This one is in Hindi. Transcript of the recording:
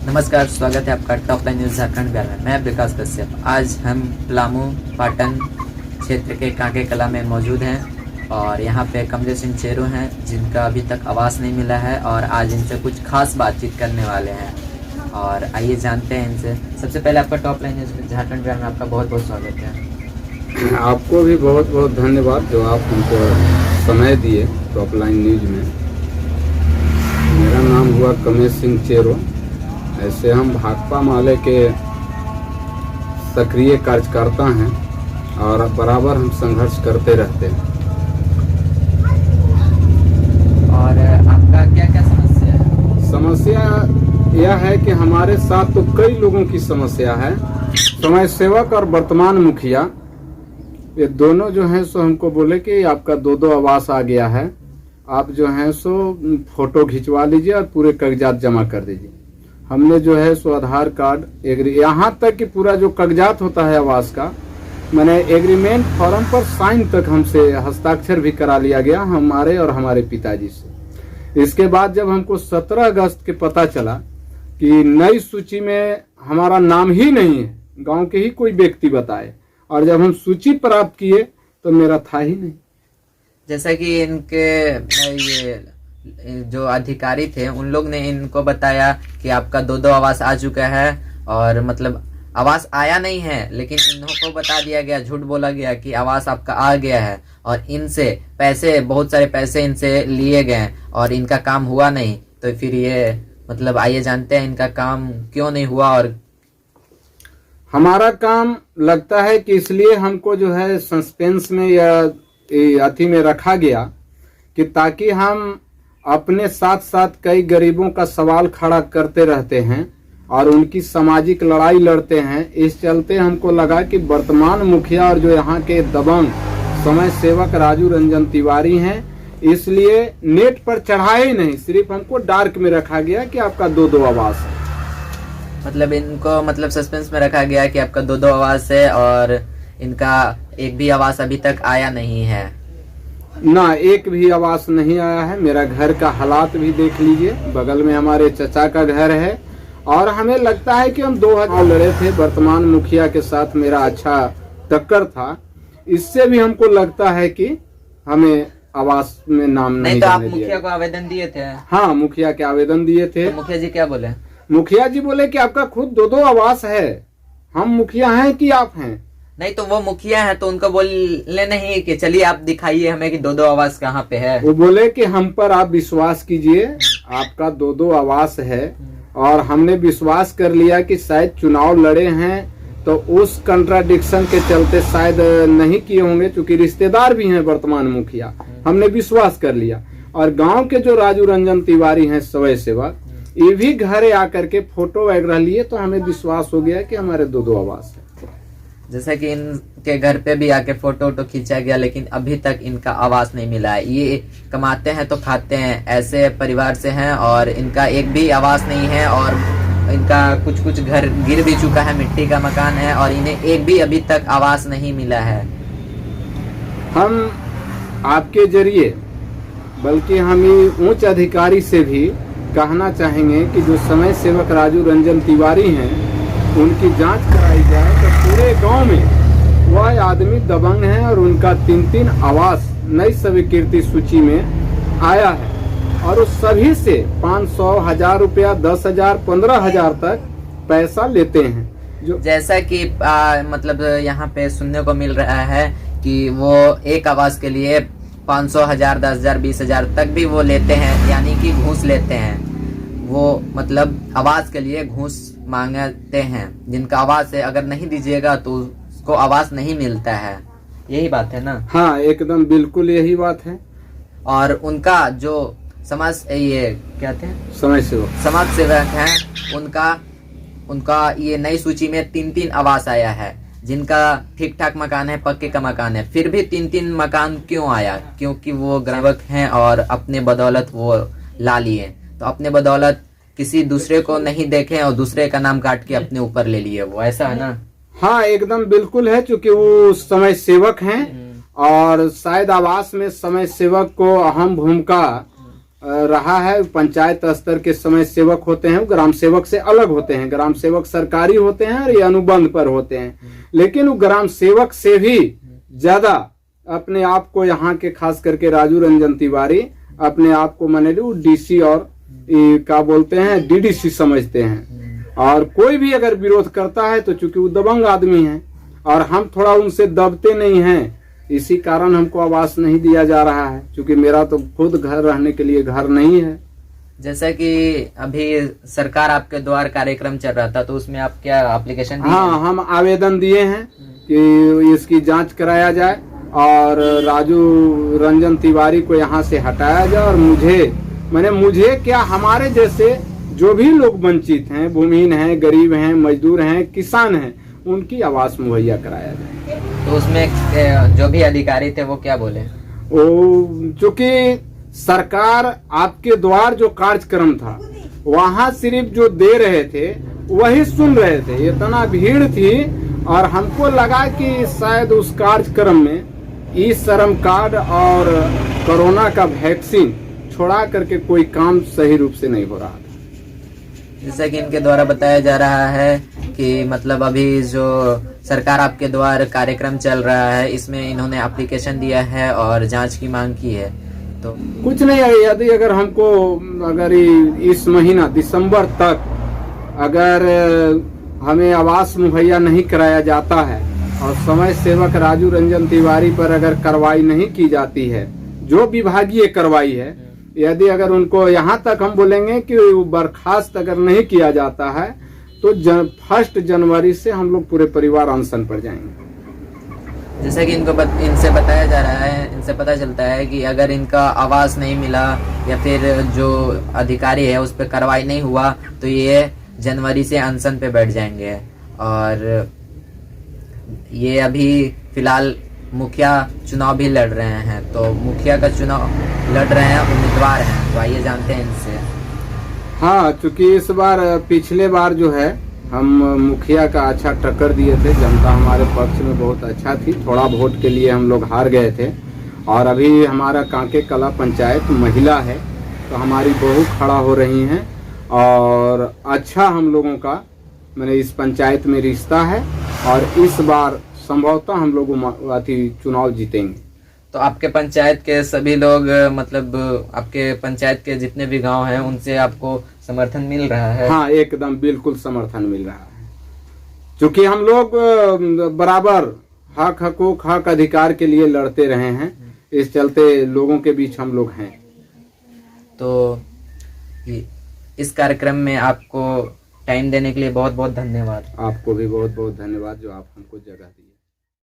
नमस्कार, स्वागत है आपका top line news Jharkhand Bihar में। मैं विकास कश्यप। आज हम पलामू पाटन क्षेत्र के कांके कला में मौजूद हैं और यहाँ पे कमलेश सिंह चेरो हैं जिनका अभी तक आवास नहीं मिला है और आज इनसे कुछ खास बातचीत करने वाले हैं और आइए जानते हैं इनसे। सबसे पहले आपका top line news Jharkhand Bihar में आपका बहुत बहुत स्वागत है। आपको भी बहुत बहुत धन्यवाद जो आप हमको समय दिए टॉप लाइन न्यूज में। मेरा नाम हुआ कमलेश सिंह चेरो। ऐसे हम भाकपा माले के सक्रिय कार्यकर्ता हैं और बराबर हम संघर्ष करते रहते हैं। और आपका क्या क्या समस्या है? समस्या यह है कि हमारे साथ तो कई लोगों की समस्या है। समय सेवक और वर्तमान मुखिया ये दोनों जो हैं सो हमको बोले कि आपका दो आवास आ गया है, आप जो हैं सो फोटो खिंचवा लीजिए और पूरे कागजात जमा कर दीजिए। हमने जो है सो आधार कार्ड यहाँ तक कि पूरा जो कागजात होता है आवास का, मैंने एग्रीमेंट फॉर्म पर साइन तक हमसे हस्ताक्षर भी करा लिया गया, हमारे और हमारे पिताजी से। इसके बाद जब हमको 17 अगस्त के पता चला कि नई सूची में हमारा नाम ही नहीं है, गांव के ही कोई व्यक्ति बताए, और जब हम सूची प्राप्त किए तो मेरा था ही नहीं। जैसा कि इनके ये जो अधिकारी थे उन लोग ने इनको बताया कि आपका दो आवास आ चुका है और मतलब आवास आया नहीं है, लेकिन इनको बता दिया गया, झूठ बोला गया कि आवास आपका आ गया है और इनसे पैसे, बहुत सारे पैसे इनसे लिए गए और इनका काम हुआ नहीं। तो फिर ये मतलब आइए जानते हैं इनका काम क्यों नहीं हुआ। और हमारा काम लगता है कि इसलिए हमको जो है सस्पेंस में या अथी में रखा गया कि ताकि हम अपने साथ साथ कई गरीबों का सवाल खड़ा करते रहते हैं और उनकी सामाजिक लड़ाई लड़ते हैं। इस चलते हमको लगा कि वर्तमान मुखिया और जो यहाँ के दबंग समय सेवक राजू रंजन तिवारी हैं, इसलिए नेट पर चढ़ाए ही नहीं, सिर्फ हमको डार्क में रखा गया कि आपका दो आवास है। मतलब इनको मतलब सस्पेंस में रखा गया कि आपका दो आवास है और इनका एक भी आवास अभी तक आया नहीं है ना, एक भी आवास नहीं आया है। मेरा घर का हालात भी देख लीजिए, बगल में हमारे चचा का घर है और हमें लगता है कि हम 2000 लड़े थे, वर्तमान मुखिया के साथ मेरा अच्छा टक्कर था। इससे भी हमको लगता है कि हमें आवास में नाम नहीं तो आप जाने मुखिया दिया। को आवेदन दिए थे? हाँ, मुखिया के आवेदन दिए थे। तो मुखिया जी क्या बोले? मुखिया जी बोले कि आपका खुद दो आवास है, हम मुखिया हैं कि आप हैं? नहीं, तो वो मुखिया है तो उनको बोले नहीं कि चलिए आप दिखाइए हमें कि दो आवास कहाँ पे है। वो बोले कि हम पर आप विश्वास कीजिए, आपका दो आवास है। और हमने विश्वास कर लिया कि शायद चुनाव लड़े हैं तो उस कंट्राडिक्शन के चलते शायद नहीं किए होंगे, क्योंकि रिश्तेदार भी हैं वर्तमान मुखिया। हमने विश्वास कर लिया। और गांव के जो राजू रंजन तिवारी हैं स्वयं सेवक, ये भी घरे आकर के फोटो वगैरह लिए तो हमें विश्वास हो गया कि हमारे दो आवास है। जैसा कि इनके घर पे भी आके फोटो खींचा गया, लेकिन अभी तक इनका आवास नहीं मिला है। ये कमाते हैं तो खाते हैं, ऐसे परिवार से हैं और इनका एक भी आवास नहीं है और इनका कुछ घर गिर भी चुका है, मिट्टी का मकान है और इन्हें एक भी अभी तक आवास नहीं मिला है। हम आपके जरिए बल्कि हम उच्च अधिकारी से भी कहना चाहेंगे कि जो समय सेवक राजू रंजन तिवारी हैं उनकी जांच कराई जाए तो पूरे गांव में वह आदमी दबंग है और उनका 3 आवास नई स्वीकृति सूची में आया है और उस सभी से 500, 1000 रुपया, 10,000, 15,000 तक पैसा लेते हैं। जो जैसा कि मतलब यहाँ पे सुनने को मिल रहा है कि वो एक आवास के लिए 500, 1000, 10,000, 20,000 तक भी वो लेते हैं, यानी कि घूस लेते हैं। वो मतलब आवास के लिए घूस मांगते हैं। जिनका आवास है अगर नहीं दीजिएगा तो उसको आवास नहीं मिलता है। यही बात है ना? हाँ, एकदम बिल्कुल यही बात है। और उनका जो समाज ये कहते हैं समय सेवक हैं, उनका ये नई सूची में 3 आवास आया है। जिनका ठीक ठाक मकान है, पक्के का मकान है, फिर भी 3 मकान क्यों आया? क्योंकि वो ग्राहक हैं और अपने बदौलत वो ला लिए। तो अपने बदौलत किसी दूसरे को नहीं देखे और दूसरे का नाम काट के अपने ऊपर ले लिए, वो ऐसा है ना? हाँ, एकदम बिल्कुल है, क्योंकि वो समय सेवक हैं और शायद आवास में समय सेवक को अहम भूमिका रहा है। पंचायत स्तर के समय सेवक होते हैं, ग्राम सेवक से अलग होते हैं। ग्राम सेवक सरकारी होते हैं और ये अनुबंध पर होते हैं, लेकिन वो ग्राम सेवक से भी ज्यादा अपने आप को यहाँ के खास करके राजू रंजन तिवारी अपने आप को माने डीसी और क्या बोलते हैं डीडीसी समझते हैं। और कोई भी अगर विरोध करता है तो चूंकि वो दबंग आदमी है और हम थोड़ा उनसे दबते नहीं हैं, इसी कारण हमको आवास नहीं दिया जा रहा है। क्योंकि मेरा तो खुद घर रहने के लिए घर नहीं है। जैसा कि अभी सरकार आपके द्वार कार्यक्रम चल रहा था, तो उसमें आप क्या एप्लीकेशन दिए? हाँ, हम आवेदन दिए हैं कि इसकी जांच कराया जाए और राजू रंजन तिवारी को यहाँ से हटाया जाए। और मुझे क्या, हमारे जैसे जो भी लोग वंचित हैं, भूमिहीन हैं, गरीब हैं, मजदूर हैं, किसान हैं, उनकी आवास मुहैया कराया जाए। तो उसमें जो भी अधिकारी थे वो क्या बोले? वो चूंकि सरकार आपके द्वार जो कार्यक्रम था वहाँ सिर्फ जो दे रहे थे वही सुन रहे थे। इतना भीड़ थी और हमको लगा कि शायद उस कार्यक्रम में ई श्रम कार्ड और कोरोना का वैक्सीन छोड़ा करके कोई काम सही रूप से नहीं हो रहा था। जैसा कि इनके द्वारा बताया जा रहा है कि मतलब अभी जो सरकार आपके द्वार कार्यक्रम चल रहा है, इसमें इन्होंने एप्लीकेशन दिया है और जांच की मांग की है। तो कुछ नहीं है, यदि अगर हमको अगर इस महीना दिसंबर तक अगर हमें आवास मुहैया नहीं कराया जाता है और समय सेवक राजू रंजन तिवारी पर अगर कार्रवाई नहीं की जाती है, जो विभागीय कार्रवाई है, यदि अगर उनको यहाँ तक हम बोलेंगे कि बर्खास्त अगर नहीं किया जाता है तो 1 जनवरी से हम लोग पूरे परिवार अनशन पर जाएंगे। जैसे कि इनसे बताया जा रहा है, इनसे पता चलता है कि अगर इनका आवास नहीं मिला या फिर जो अधिकारी है उस पर कार्रवाई नहीं हुआ तो ये जनवरी से अनशन पे बैठ जाएंगे। और ये अभी फिलहाल मुखिया चुनाव भी लड़ रहे हैं, तो मुखिया का चुनाव लड़ रहे हैं, उम्मीदवार हैं, तो आइए जानते हैं इनसे। हाँ, क्योंकि इस बार पिछले बार जो है हम मुखिया का अच्छा टक्कर दिए थे, जनता हमारे पक्ष में बहुत अच्छा थी। थोड़ा वोट के लिए हम लोग हार गए थे। और अभी हमारा कांके कला पंचायत महिला है तो हमारी बहू खड़ा हो रही हैं और अच्छा हम लोगों का मैंने इस पंचायत में रिश्ता है और इस बार संभवतः हम लोग चुनाव जीतेंगे। तो आपके पंचायत के सभी लोग, मतलब आपके पंचायत के जितने भी गांव हैं उनसे आपको समर्थन मिल रहा है? हाँ, एकदम बिल्कुल समर्थन मिल रहा है। क्योंकि हम लोग बराबर हक हकूक हक अधिकार के लिए लड़ते रहे हैं, इस चलते लोगों के बीच हम लोग हैं। तो इस कार्यक्रम में आपको टाइम देने के लिए बहुत बहुत धन्यवाद। आपको भी बहुत बहुत धन्यवाद जो आप हमको जगह दी।